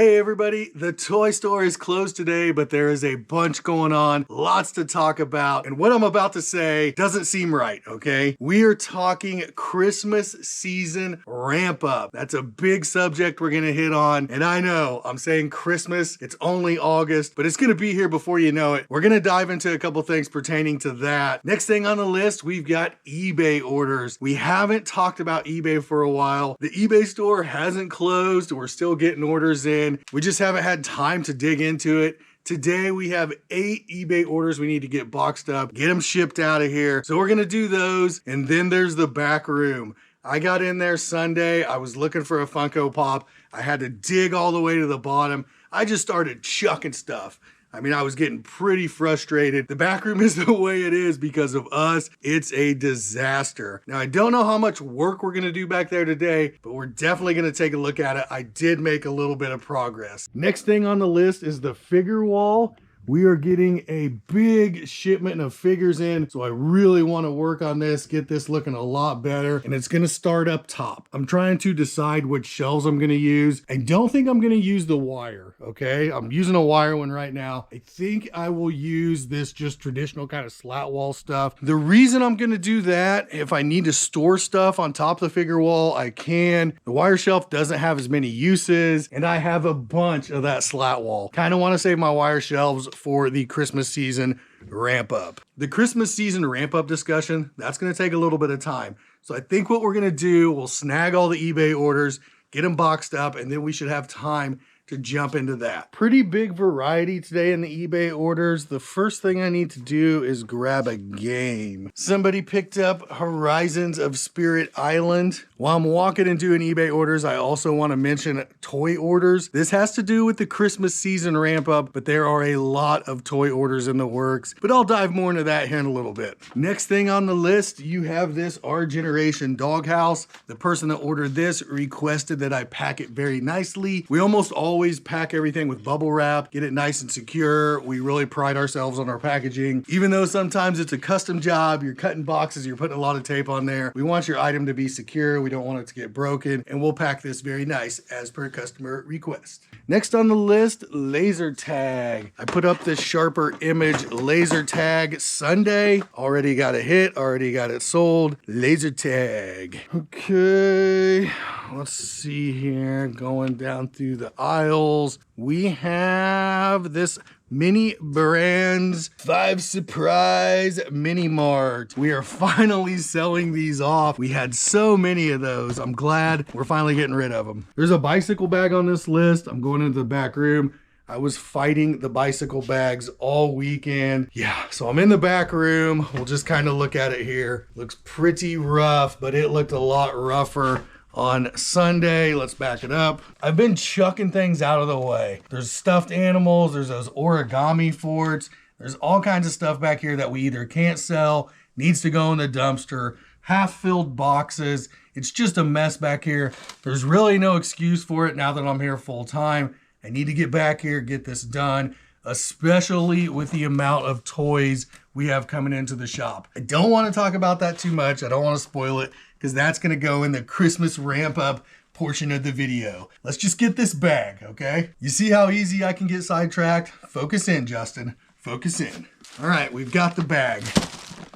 Hey everybody, the toy store is closed today, but there is a bunch going on, lots to talk about, and what I'm about to say doesn't seem right, okay? We are talking Christmas season ramp up. That's a big subject we're gonna hit on, and I know I'm saying Christmas, it's only August, but it's gonna be here before you know it. We're gonna dive into a couple things pertaining to that. Next thing on the list, we've got eBay orders. We haven't talked about eBay for a while. The eBay store hasn't closed, we're still getting orders in. We just haven't had time to dig into it. Today we have 8 eBay orders we need to get boxed up, get them shipped out of here. So we're gonna do those, and then there's the back room. I got in there Sunday, I was looking for a Funko Pop. I had to dig all the way to the bottom. I just started chucking stuff. I mean, I was getting pretty frustrated. The back room is the way it is because of us. It's a disaster. Now, I don't know how much work we're gonna do back there today, but we're definitely gonna take a look at it. I did make a little bit of progress. Next thing on the list is the figure wall. We are getting a big shipment of figures in, so I really want to work on this, get this looking a lot better, and it's going to start up top. I'm trying to decide which shelves I'm going to use. I don't think I'm going to use the wire, okay? I'm using a wire one right now. I think I will use this just traditional kind of slat wall stuff. The reason I'm going to do that, if I need to store stuff on top of the figure wall, I can. The wire shelf doesn't have as many uses, and I have a bunch of that slat wall. Kind of want to save my wire shelves for the Christmas season ramp up. The Christmas season ramp up discussion, that's going to take a little bit of time. So I think what we're going to do, we'll snag all the eBay orders, get them boxed up, and then we should have time to jump into that. Pretty big variety today in the eBay orders. The first thing I need to do is grab a game. Somebody picked up Horizons of Spirit Island. While I'm walking and doing eBay orders, I also want to mention toy orders. This has to do with the Christmas season ramp up, but there are a lot of toy orders in the works, but I'll dive more into that here in a little bit. Next thing on the list, you have this Our Generation doghouse. The person that ordered this requested that I pack it very nicely. We almost always pack everything with bubble wrap, get it nice and secure. We really pride ourselves on our packaging. Even though sometimes it's a custom job, you're cutting boxes, you're putting a lot of tape on there. We want your item to be secure. We don't want it to get broken, and we'll pack this very nice as per customer request. Next on the list, laser tag. I put up this Sharper Image laser tag Sunday. Already got a hit, already got it sold. Laser tag. Okay, let's see here, going down through the aisles. We have this Mini Brands 5 Surprise Mini Mart. We are finally selling these off. We had so many of those. I'm glad we're finally getting rid of them. There's a bicycle bag on this list. I'm going into the back room. I was fighting the bicycle bags all weekend. Yeah, so I'm in the back room. We'll just kind of look at it here. Looks pretty rough, but it looked a lot rougher on Sunday. Let's back it up. I've been chucking things out of the way. There's stuffed animals, there's those origami forts, there's all kinds of stuff back here that we either can't sell, needs to go in the dumpster, half-filled boxes. It's just a mess back here. There's really no excuse for it now that I'm here full time. I need to get back here, get this done, especially with the amount of toys we have coming into the shop. I don't want to talk about that too much. I don't want to spoil it, because that's going to go in the Christmas ramp up portion of the video. Let's just get this bag, okay? You see how easy I can get sidetracked? Focus in, Justin. Focus in. All right, we've got the bag.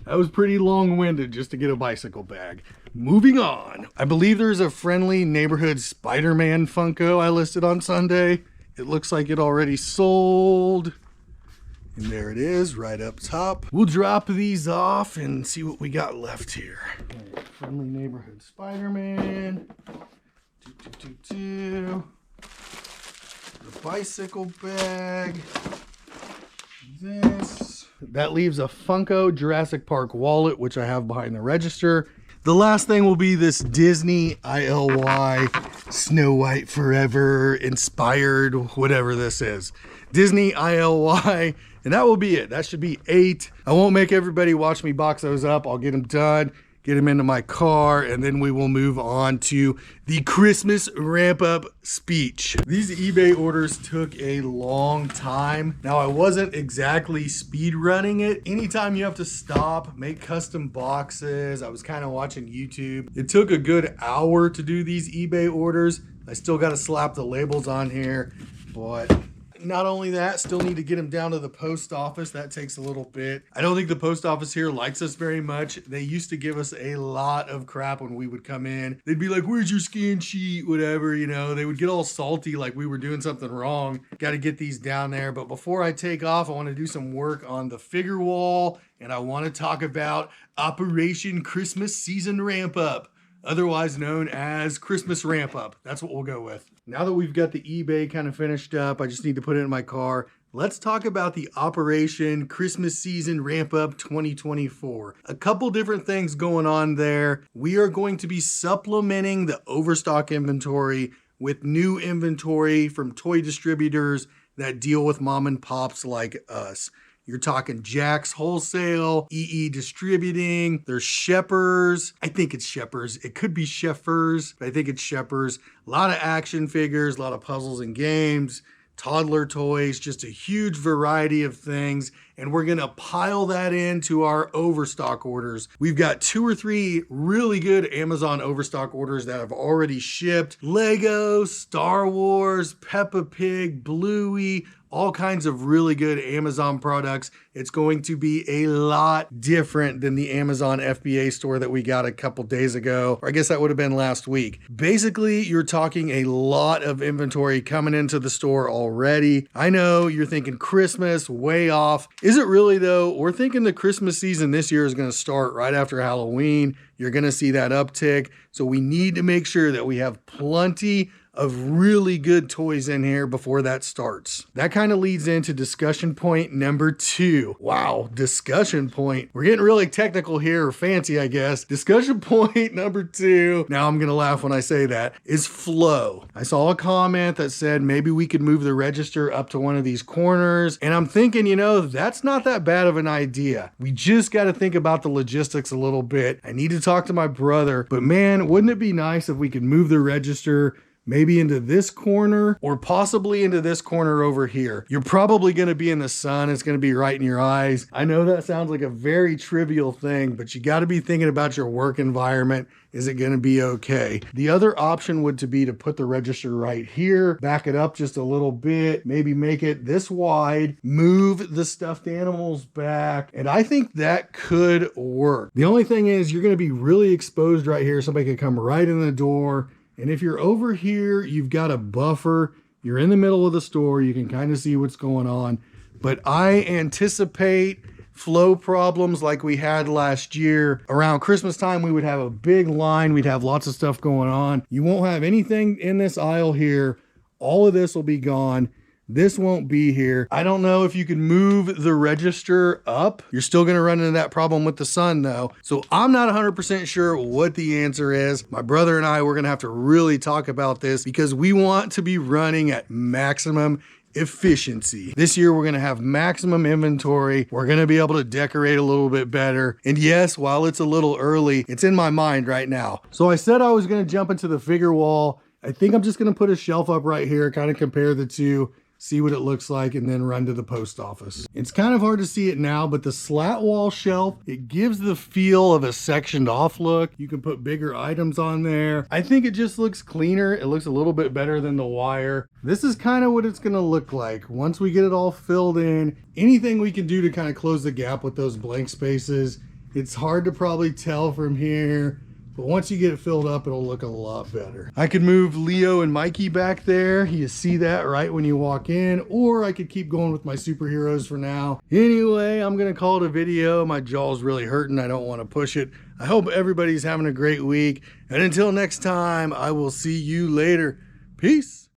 That was pretty long-winded just to get a bicycle bag. Moving on. I believe there's a Friendly Neighborhood Spider-Man Funko I listed on Sunday. It looks like it already sold. And there it is, right up top. We'll drop these off and see what we got left here. Right, Friendly Neighborhood Spider-Man. The bicycle bag. This. That leaves a Funko Jurassic Park wallet, which I have behind the register. The last thing will be this Disney ILY Snow White Forever inspired, whatever this is. Disney ILY, and that will be it. That should be 8. I won't make everybody watch me box those up. I'll get them done, get them into my car, and then we will move on to the Christmas ramp up speech. These eBay orders took a long time. Now, I wasn't exactly speed running it. Anytime you have to stop, make custom boxes, I was kind of watching YouTube. It took a good hour to do these eBay orders. I still got to slap the labels on here, But not only that, still need to get them down to the post office. That takes a little bit. I don't think the post office here likes us very much. They used to give us a lot of crap when we would come in. They'd be like, where's your scan sheet? Whatever, you know, they would get all salty like we were doing something wrong. Got to get these down there. But before I take off, I want to do some work on the figure wall. And I want to talk about Operation Christmas Season Ramp Up, otherwise known as Christmas Ramp Up. That's what we'll go with. Now that we've got the eBay kind of finished up, I just need to put it in my car. Let's talk about the Operation Christmas Season Ramp Up 2024. A couple different things going on there. We are going to be supplementing the Overstock inventory with new inventory from toy distributors that deal with mom and pops like us. You're talking Jack's Wholesale, EE Distributing, there's Sheppers. I think it's Sheppers. It could be Sheffers, but I think it's Sheppers. A lot of action figures, a lot of puzzles and games, toddler toys, just a huge variety of things. And we're gonna pile that into our Overstock orders. We've got 2 or 3 really good Amazon Overstock orders that have already shipped. Lego, Star Wars, Peppa Pig, Bluey, all kinds of really good Amazon products. It's going to be a lot different than the Amazon FBA store that we got a couple days ago, or I guess that would have been last week. Basically, you're talking a lot of inventory coming into the store already. I know you're thinking Christmas, way off. Is it really though? We're thinking the Christmas season this year is gonna start right after Halloween. You're gonna see that uptick. So we need to make sure that we have plenty of really good toys in here before that starts. That kind of leads into discussion point number 2. Wow, discussion point. We're getting really technical here, or fancy, I guess. Discussion point number 2, now I'm gonna laugh when I say that, is flow. I saw a comment that said maybe we could move the register up to one of these corners, and I'm thinking, you know, that's not that bad of an idea. We just gotta think about the logistics a little bit. I need to talk to my brother, but man, wouldn't it be nice if we could move the register maybe into this corner or possibly into this corner over here. You're probably going to be in the sun. It's going to be right in your eyes. I know that sounds like a very trivial thing, but you got to be thinking about your work environment. Is it going to be okay? The other option would be to put the register right here, back it up just a little bit, maybe make it this wide, move the stuffed animals back, and I think that could work. The only thing is you're going to be really exposed right here. Somebody could come right in the door. And if you're over here, you've got a buffer. You're in the middle of the store. You can kind of see what's going on. But I anticipate flow problems like we had last year. Around Christmas time, we would have a big line. We'd have lots of stuff going on. You won't have anything in this aisle here. All of this will be gone. This won't be here. I don't know if you can move the register up. You're still going to run into that problem with the sun though. So I'm not 100% sure what the answer is. My brother and I, we're going to have to really talk about this because we want to be running at maximum efficiency. This year, we're going to have maximum inventory. We're going to be able to decorate a little bit better. And yes, while it's a little early, it's in my mind right now. So I said I was going to jump into the figure wall. I think I'm just going to put a shelf up right here, kind of compare the two, see what it looks like, and then run to the post office. It's kind of hard to see it now, but the slat wall shelf, it gives the feel of a sectioned off look. You can put bigger items on there. I think it just looks cleaner. It looks a little bit better than the wire. This is kind of what it's gonna look like. Once we get it all filled in, anything we can do to kind of close the gap with those blank spaces. It's hard to probably tell from here, but once you get it filled up, it'll look a lot better. I could move Leo and Mikey back there. You see that right when you walk in, or I could keep going with my superheroes for now. Anyway, I'm gonna call it a video. My jaw's really hurting. I don't wanna push it. I hope everybody's having a great week. And until next time, I will see you later. Peace.